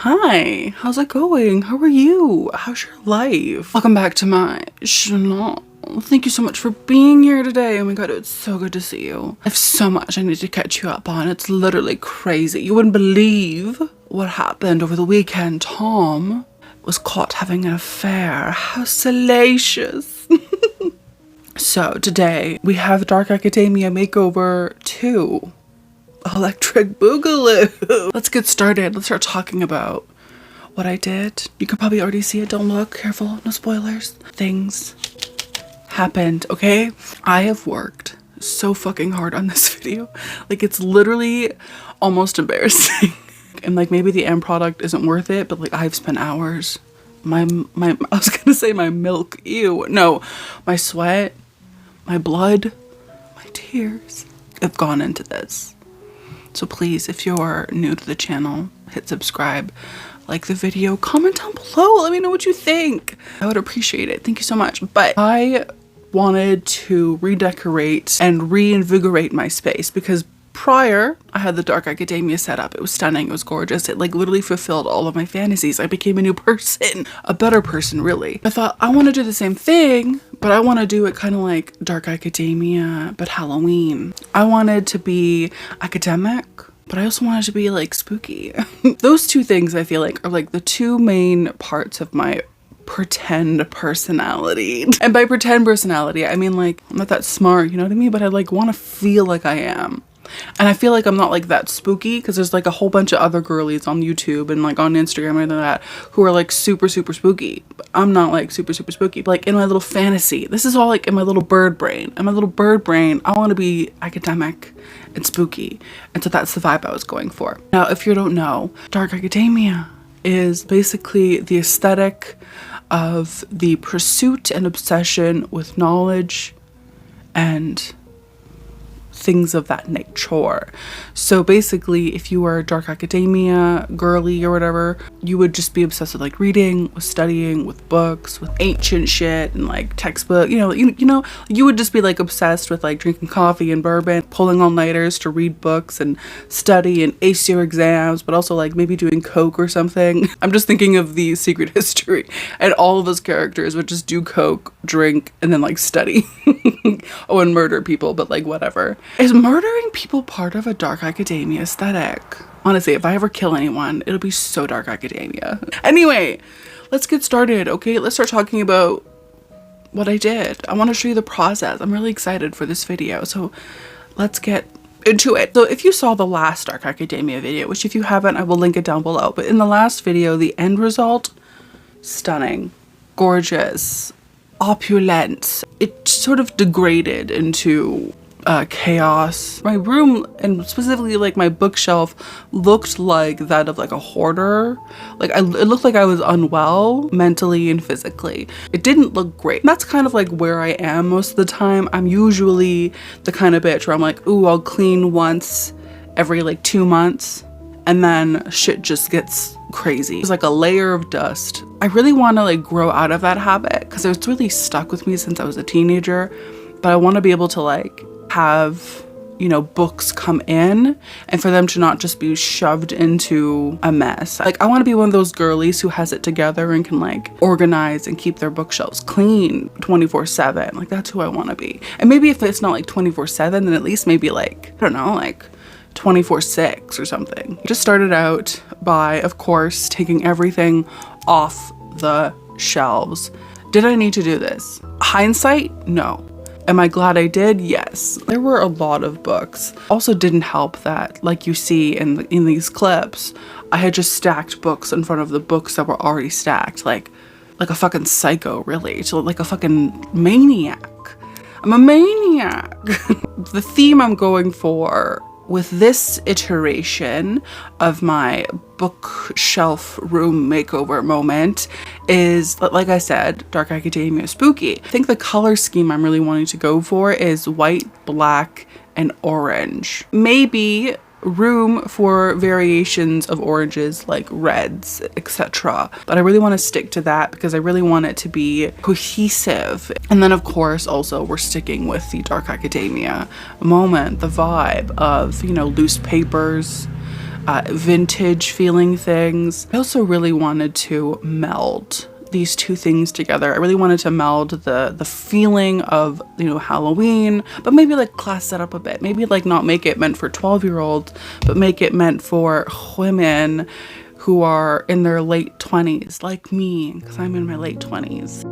Hi, how's it going? How are you? How's your life? Welcome back to my channel. Thank you so much for being here today. Oh my god, it's so good to see you. I have so much I need to catch you up on. It's literally crazy. You wouldn't believe what happened over the weekend. Tom was caught having an affair. How salacious. So today we have Dark Academia Makeover 2. Electric Boogaloo. Let's get started. Let's start talking about what I did. You can probably already see it. Don't look. Careful. No spoilers. Things happened, okay? I have worked so fucking hard on this video. Like, it's literally almost embarrassing. And like, maybe the end product isn't worth it, but like, I've spent hours. I was gonna say my milk. Ew. No. My sweat, my blood, my tears have gone into this. So please, if you're new to the channel, hit subscribe, like the video, comment down below, let me know what you think. I would appreciate it. Thank you so much. But I wanted to redecorate and reinvigorate my space because prior, I had the Dark Academia set up. It was stunning. It was gorgeous. It like literally fulfilled all of my fantasies. I became a new person, a better person, really. I thought I want to do the same thing, but I want to do it kind of like Dark Academia, but Halloween. I wanted to be academic, but I also wanted to be like spooky. Those two things I feel like are like the two main parts of my pretend personality. And by pretend personality, I mean like, I'm not that smart, you know what I mean? But I like want to feel like I am. And I feel like I'm not like that spooky because there's like a whole bunch of other girlies on YouTube and like on Instagram and that who are like super spooky. But I'm not like super spooky. But like in my little fantasy, this is all like in my little bird brain. In my little bird brain, I want to be academic and spooky. And so that's the vibe I was going for. Now, if you don't know, Dark Academia is basically the aesthetic of the pursuit and obsession with knowledge and things of that nature. So basically, if you were a Dark Academia girly or whatever, you would just be obsessed with like reading, with studying, with books, with ancient shit and like textbook. You know, you would just be like obsessed with like drinking coffee and bourbon, pulling all-nighters to read books and study and ace your exams, but also like maybe doing coke or something. I'm just thinking of the Secret History, and all of those characters would just do coke, drink, and then like study. Oh, and murder people, but like whatever. Is murdering people part of a Dark Academia aesthetic? Honestly, if I ever kill anyone, it'll be so Dark Academia. Anyway, let's get started, okay? Let's start talking about what I did. I want to show you the process. I'm really excited for this video, so let's get into it. So if you saw the last Dark Academia video, which if you haven't, I will link it down below, but in the last video, the end result, stunning, gorgeous, opulent. It sort of degraded into chaos. My room, and specifically like my bookshelf, looked like that of like a hoarder. Like it looked like I was unwell mentally and physically. It didn't look great. That's kind of like where I am most of the time. I'm usually the kind of bitch where I'm like, ooh, I'll clean once every like 2 months, and then shit just gets crazy. It's like a layer of dust. I really want to like grow out of that habit because it's really stuck with me since I was a teenager, but I want to be able to like have, you know, books come in and for them to not just be shoved into a mess. Like, I want to be one of those girlies who has it together and can like organize and keep their bookshelves clean 24/7. Like, that's who I want to be. And maybe if it's not like 24/7, then at least maybe like, I don't know, like 24/6 or something. Just started out by, of course, taking everything off the shelves. Did I need to do this? Hindsight? No. Am I glad I did? Yes. There were a lot of books. Also didn't help that, like you see in these clips, I had just stacked books in front of the books that were already stacked, like a fucking psycho, really. So like a fucking maniac. I'm a maniac. The theme I'm going for with this iteration of my bookshelf room makeover moment is, like I said, Dark Academia spooky. I think the color scheme I'm really wanting to go for is white, black, and orange. Maybe room for variations of oranges like reds, etc. But I really want to stick to that because I really want it to be cohesive. And then of course also we're sticking with the Dark Academia moment, the vibe of, you know, loose papers, vintage feeling things. I also really wanted to meld these two things together. I really wanted to meld the feeling of, you know, Halloween, but maybe like class it up a bit. Maybe like not make it meant for 12-year-olds, but make it meant for women who are in their late 20s, like me, because I'm in my late 20s.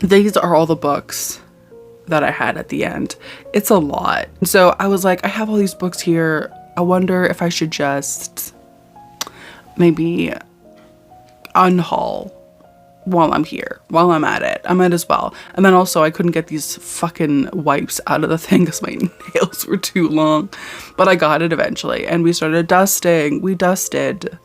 These are all the books that I had at the end. It's a lot. So I was like, I have all these books here. I wonder if I should just maybe unhaul while I'm here, while I'm at it. I might as well. And then also I couldn't get these fucking wipes out of the thing because my nails were too long. But I got it eventually and we started dusting. We dusted.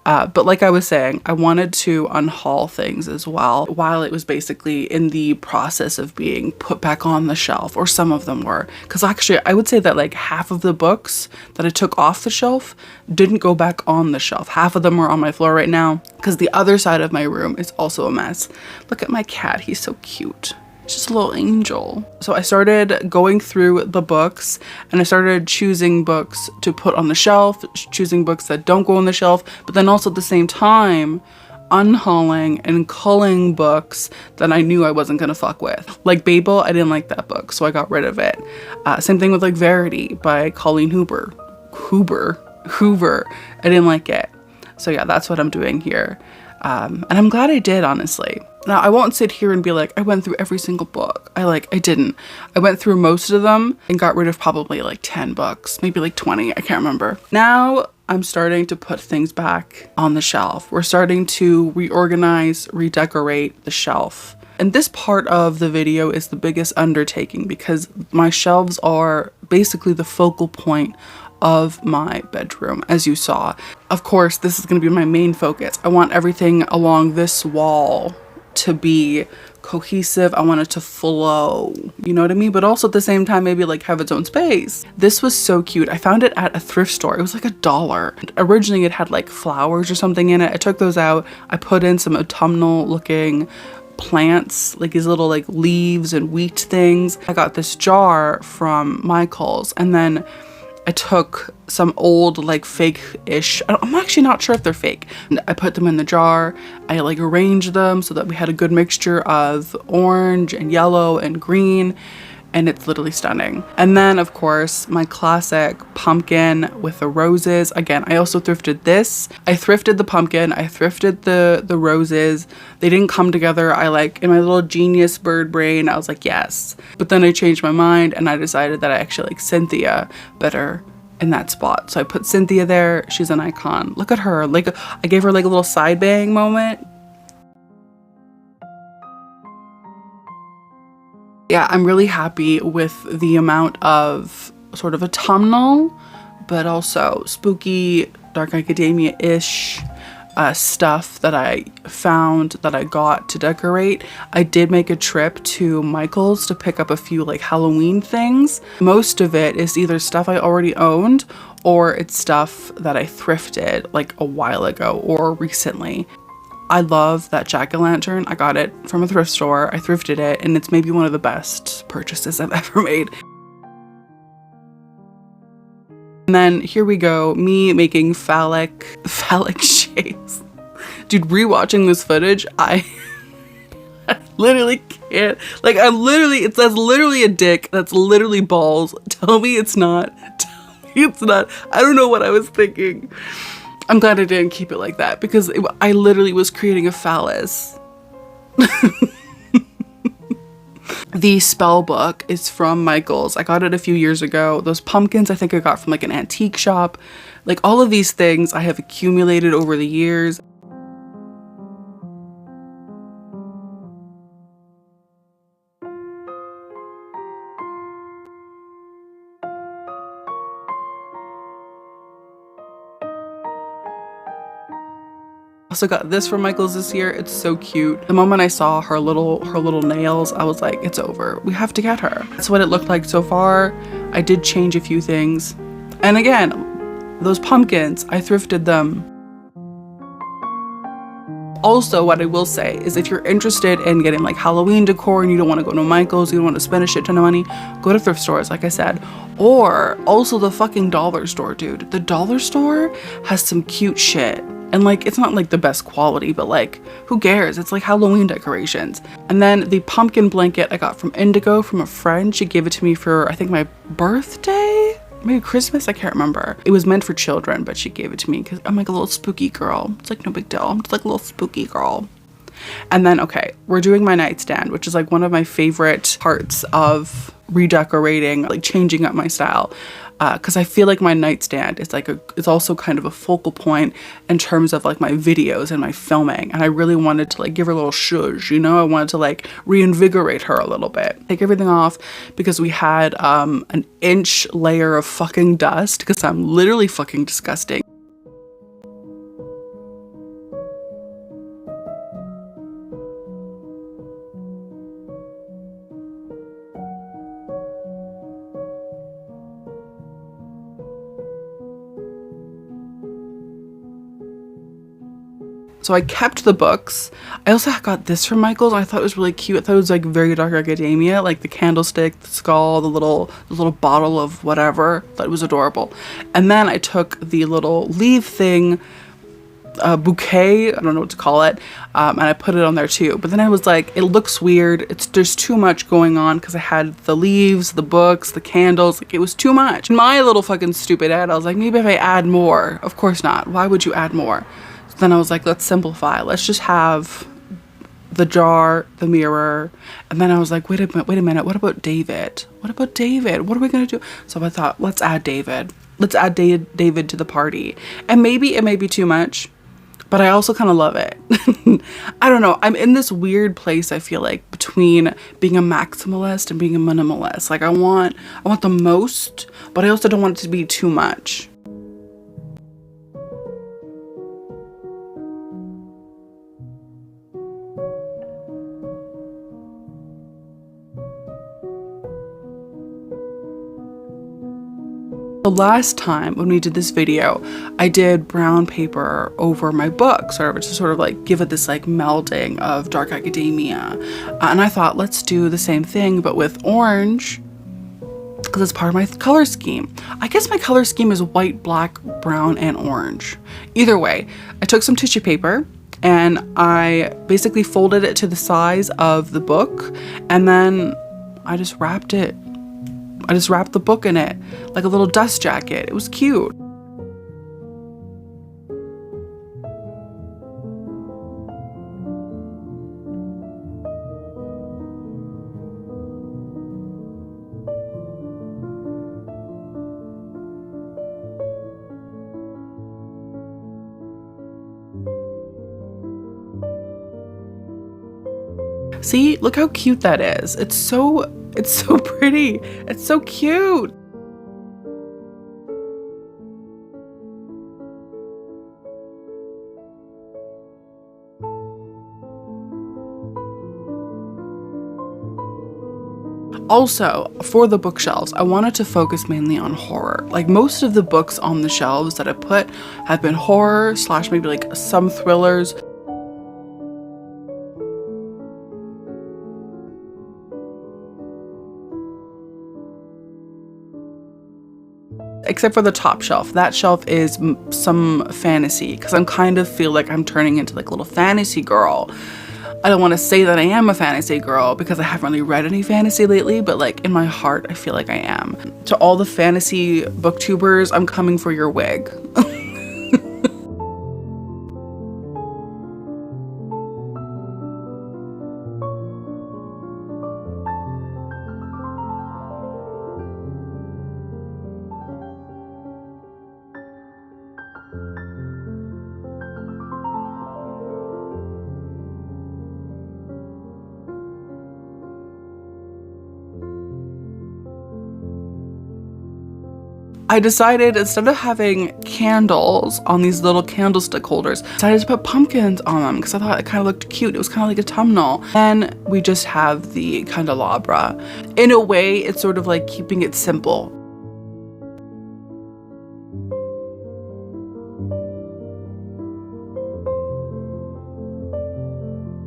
But like I was saying, I wanted to unhaul things as well while it was basically in the process of being put back on the shelf, or some of them were. Because actually, I would say that like half of the books that I took off the shelf didn't go back on the shelf. Half of them are on my floor right now because the other side of my room is also a mess. Look at my cat. He's so cute. Just a little angel. So I started going through the books and I started choosing books to put on the shelf, choosing books that don't go on the shelf, but then also at the same time unhauling and culling books that I knew I wasn't gonna fuck with. Like Babel, I didn't like that book, so I got rid of it. Same thing with like Verity by Colleen Hoover. I didn't like it. So yeah, that's what I'm doing here. And I'm glad I did, honestly. Now, I won't sit here and be like, I went through every single book. I didn't. I went through most of them and got rid of probably like 10 books, maybe like 20, I can't remember. Now I'm starting to put things back on the shelf. We're starting to reorganize, redecorate the shelf. And this part of the video is the biggest undertaking because my shelves are basically the focal point of my bedroom, as you saw. Of course, this is going to be my main focus. I want everything along this wall to be cohesive. I want it to flow, you know what I mean? But also at the same time, maybe like have its own space. This was so cute. I found it at a thrift store. It was like $1. Originally it had like flowers or something in it. I took those out. I put in some autumnal looking plants, like these little like leaves and wheat things. I got this jar from Michael's, and then I took some old like fake-ish, I'm actually not sure if they're fake. I put them in the jar. I like arranged them so that we had a good mixture of orange and yellow and green, and it's literally stunning. And then of course my classic pumpkin with the roses. Again, I also thrifted this. I thrifted the pumpkin, I thrifted the roses. They didn't come together. I like, in my little genius bird brain, I was like, yes. But then I changed my mind and I decided that I actually like Cynthia better in that spot. So I put Cynthia there. She's an icon. Look at her. Like, I gave her like a little side bang moment. Yeah, I'm really happy with the amount of sort of autumnal, but also spooky, dark academia-ish stuff that I found, that I got to decorate. I did make a trip to Michael's to pick up a few like Halloween things. Most of it is either stuff I already owned or it's stuff that I thrifted like a while ago or recently. I love that jack-o'-lantern. I got it from a thrift store. I thrifted it, and it's maybe one of the best purchases I've ever made. And then here we go, me making phallic shapes. Dude, rewatching this footage, I literally can't. Like, that's literally a dick. That's literally balls. Tell me it's not. Tell me it's not. I don't know what I was thinking. I'm glad I didn't keep it like that because I literally was creating a phallus. The spell book is from Michael's. I got it a few years ago. Those pumpkins I think I got from like an antique shop. Like all of these things I have accumulated over the years. Also got this from Michael's this year. It's so cute. The moment I saw her little nails, I was like, it's over. We have to get her. That's what it looked like so far. I did change a few things. And again, those pumpkins, I thrifted them. Also, what I will say is if you're interested in getting like Halloween decor and you don't want to go to Michael's, you don't want to spend a shit ton of money, go to thrift stores, like I said. Or also the fucking dollar store, dude. The dollar store has some cute shit. And like, it's not like the best quality, but like, who cares? It's like Halloween decorations. And then the pumpkin blanket I got from Indigo from a friend. She gave it to me for, I think, my birthday? Maybe Christmas? I can't remember. It was meant for children, but she gave it to me because I'm like a little spooky girl. It's like no big deal. I'm just like a little spooky girl. And then, okay, we're doing my nightstand, which is like one of my favorite parts of redecorating, like changing up my style. Because I feel like my nightstand is like it's also kind of a focal point in terms of like my videos and my filming. And I really wanted to like give her a little shush, you know? I wanted to like reinvigorate her a little bit. Take everything off because we had an inch layer of fucking dust because I'm literally fucking disgusting. So I kept the books. I also got this from Michael's. I thought it was really cute. I thought it was like very dark academia, like the candlestick, the skull, the little bottle of whatever. I thought it was adorable. And then I took the little leaf thing, bouquet, I don't know what to call it, and I put it on there too. But then I was like, it looks weird. There's too much going on because I had the leaves, the books, the candles. Like it was too much. In my little fucking stupid head, I was like, maybe if I add more. Of course not. Why would you add more? Then I was like, let's simplify. Let's just have the jar, the mirror. And then I was like, wait a minute. What about David? What about David? What are we going to do? So I thought, let's add David. Let's add David to the party. And maybe it may be too much, but I also kind of love it. I don't know. I'm in this weird place, I feel like, between being a maximalist and being a minimalist. Like I want the most, but I also don't want it to be too much. The last time when we did this video, I did brown paper over my book, to sort of like give it this like melding of dark academia. And I thought, let's do the same thing, but with orange, because it's part of my color scheme. I guess my color scheme is white, black, brown, and orange. Either way, I took some tissue paper and I basically folded it to the size of the book, and then I just wrapped it. I just wrapped the book in it like a little dust jacket. It was cute. See, look how cute that is. It's so pretty. It's so cute. Also, for the bookshelves, I wanted to focus mainly on horror. Like most of the books on the shelves that I put have been horror / maybe like some thrillers. Except for the top shelf. That shelf is some fantasy because I'm kind of feel like I'm turning into like a little fantasy girl. I don't want to say that I am a fantasy girl because I haven't really read any fantasy lately, but like in my heart, I feel like I am. To all the fantasy booktubers, I'm coming for your wig. I decided instead of having candles on these little candlestick holders, I decided to put pumpkins on them because I thought it kind of looked cute. It was kind of like autumnal. And we just have the candelabra. In a way, it's sort of like keeping it simple.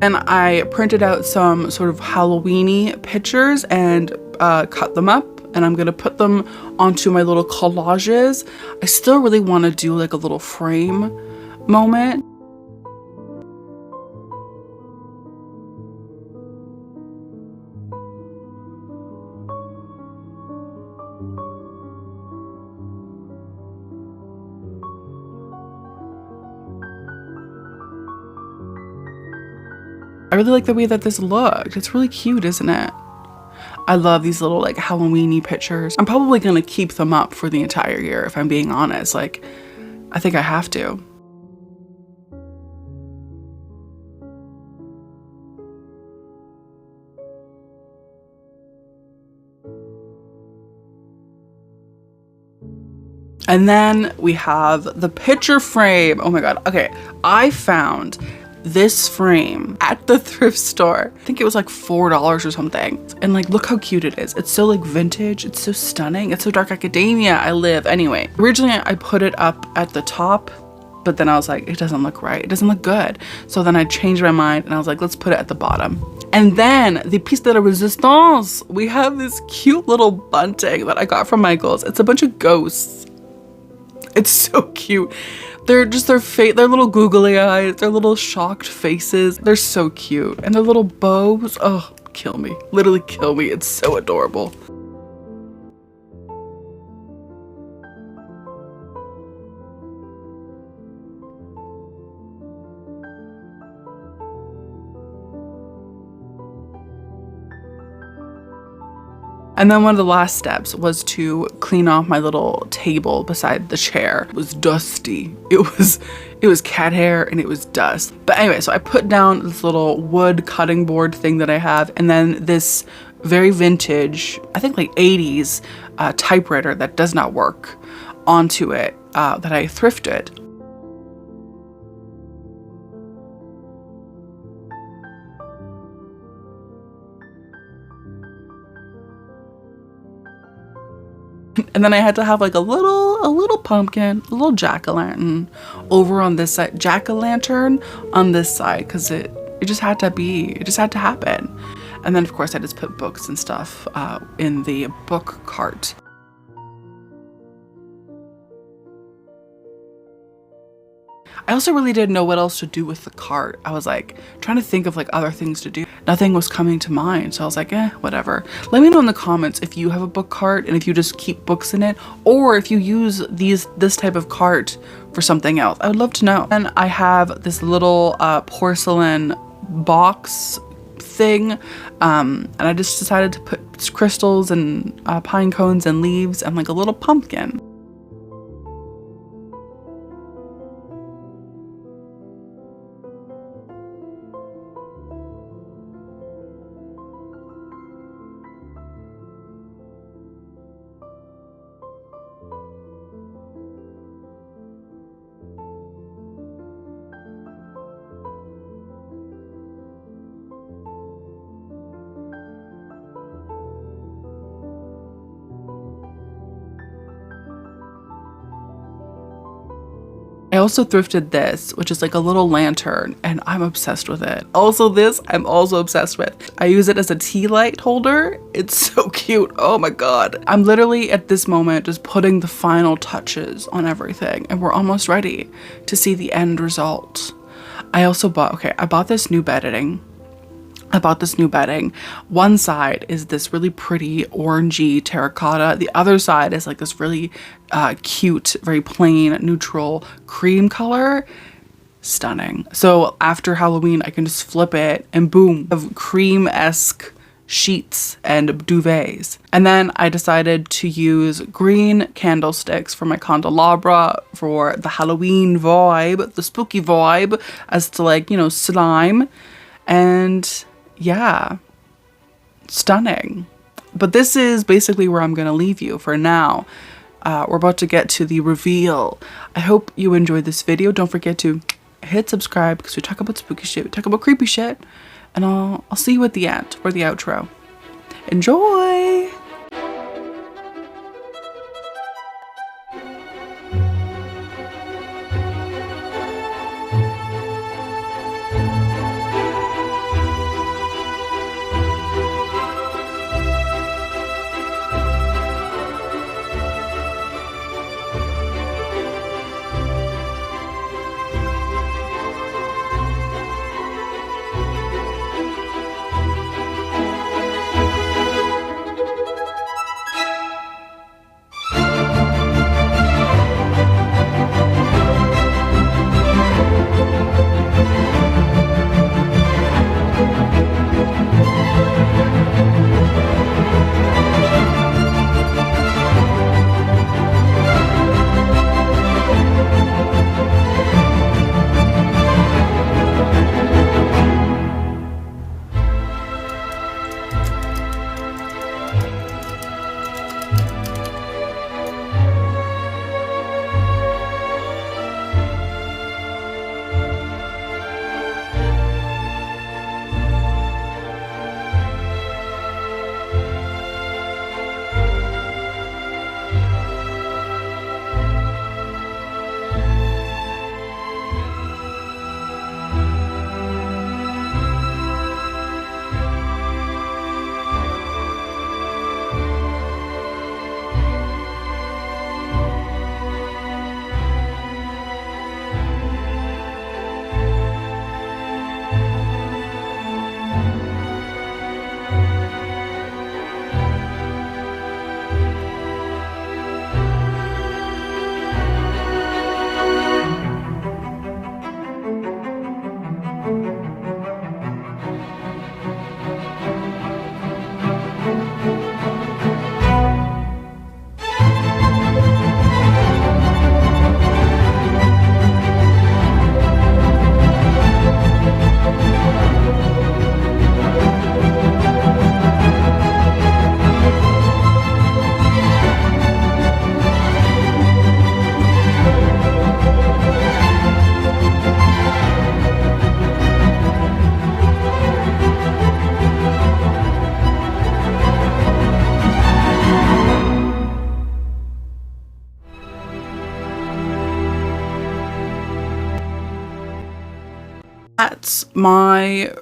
And I printed out some sort of Halloween-y pictures and cut them up, and I'm gonna put them onto my little collages. I still really want to do like a little frame moment. I really like the way that this looked. It's really cute, isn't it? I love these little like Halloween-y pictures. I'm probably gonna keep them up for the entire year if I'm being honest. Like, I think I have to. And then we have the picture frame. Oh my God. Okay, I found this frame at the thrift store. I think it was like $4 or something. And like, look how cute it is. It's so like vintage. It's so stunning. It's so dark academia. I live. Anyway, originally I put it up at the top, but then I was like, it doesn't look right. It doesn't look good. So then I changed my mind and I was like, let's put it at the bottom. And then the piece de la resistance, we have this cute little bunting that I got from Michael's. It's a bunch of ghosts. It's so cute. They're just their little googly eyes, their little shocked faces. They're so cute. And their little bows. Oh, kill me. Literally kill me. It's so adorable. And then one of the last steps was to clean off my little table beside the chair. It was dusty. It was cat hair and it was dust. But anyway, so I put down this little wood cutting board thing that I have, and then this very vintage, I think like 80s typewriter that does not work onto it that I thrifted. And then I had to have like a little pumpkin, a little jack-o'-lantern over on this side, jack-o'-lantern on this side, because it just had to be, it just had to happen. And then of course I just put books and stuff in the book cart. I also really didn't know what else to do with the cart. I was like trying to think of like other things to do. Nothing was coming to mind. So I was like, whatever. Let me know in the comments if you have a book cart and if you just keep books in it, or if you use this type of cart for something else. I would love to know. And I have this little porcelain box thing. And I just decided to put crystals and pine cones and leaves and like a little pumpkin. I also thrifted this, which is like a little lantern, and I'm obsessed with it. Also this, I'm also obsessed with. I use it as a tea light holder. It's so cute. Oh my God. I'm literally at this moment just putting the final touches on everything, and we're almost ready to see the end result. I also bought, I bought this new bedding. One side is this really pretty orangey terracotta. The other side is like this really cute, very plain, neutral cream color. Stunning. So after Halloween, I can just flip it and boom, of cream-esque sheets and duvets. And then I decided to use green candlesticks for my candelabra for the Halloween vibe, the spooky vibe, as to like, you know, slime. And yeah, stunning. But this is basically where I'm gonna leave you for now. we're about to get to the reveal. I hope you enjoyed this video. Don't forget to hit subscribe because we talk about spooky shit, we talk about creepy shit, and I'll see you at the end or the outro. Enjoy! That's my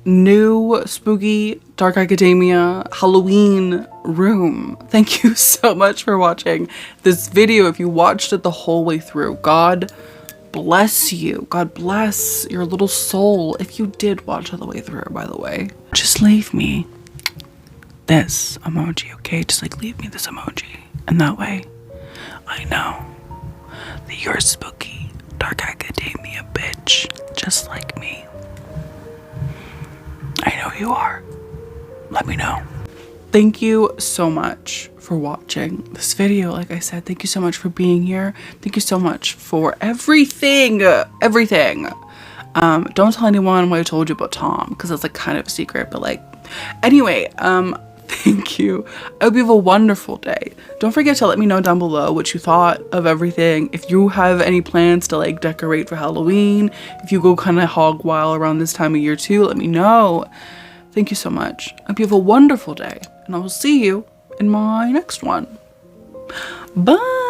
new spooky dark academia Halloween room. Thank you so much for watching this video. If you watched it the whole way through, God bless you. God bless your little soul. If you did watch it the way through, by the way, just leave me this emoji, okay? Just like leave me this emoji, and that way I know that you're spooky dark academia bitch, just like me. I know you are. Let me know. Thank you so much for watching this video. Like I said, thank you so much for being here. Thank you so much for everything. Everything. Don't tell anyone what I told you about Tom, because that's like kind of a secret, but like, anyway, thank you. I hope you have a wonderful day. Don't forget to let me know down below what you thought of everything. If you have any plans to like decorate for Halloween, if you go kind of hog wild around this time of year too, let me know. Thank you so much. I hope you have a wonderful day, and I will see you in my next one. Bye.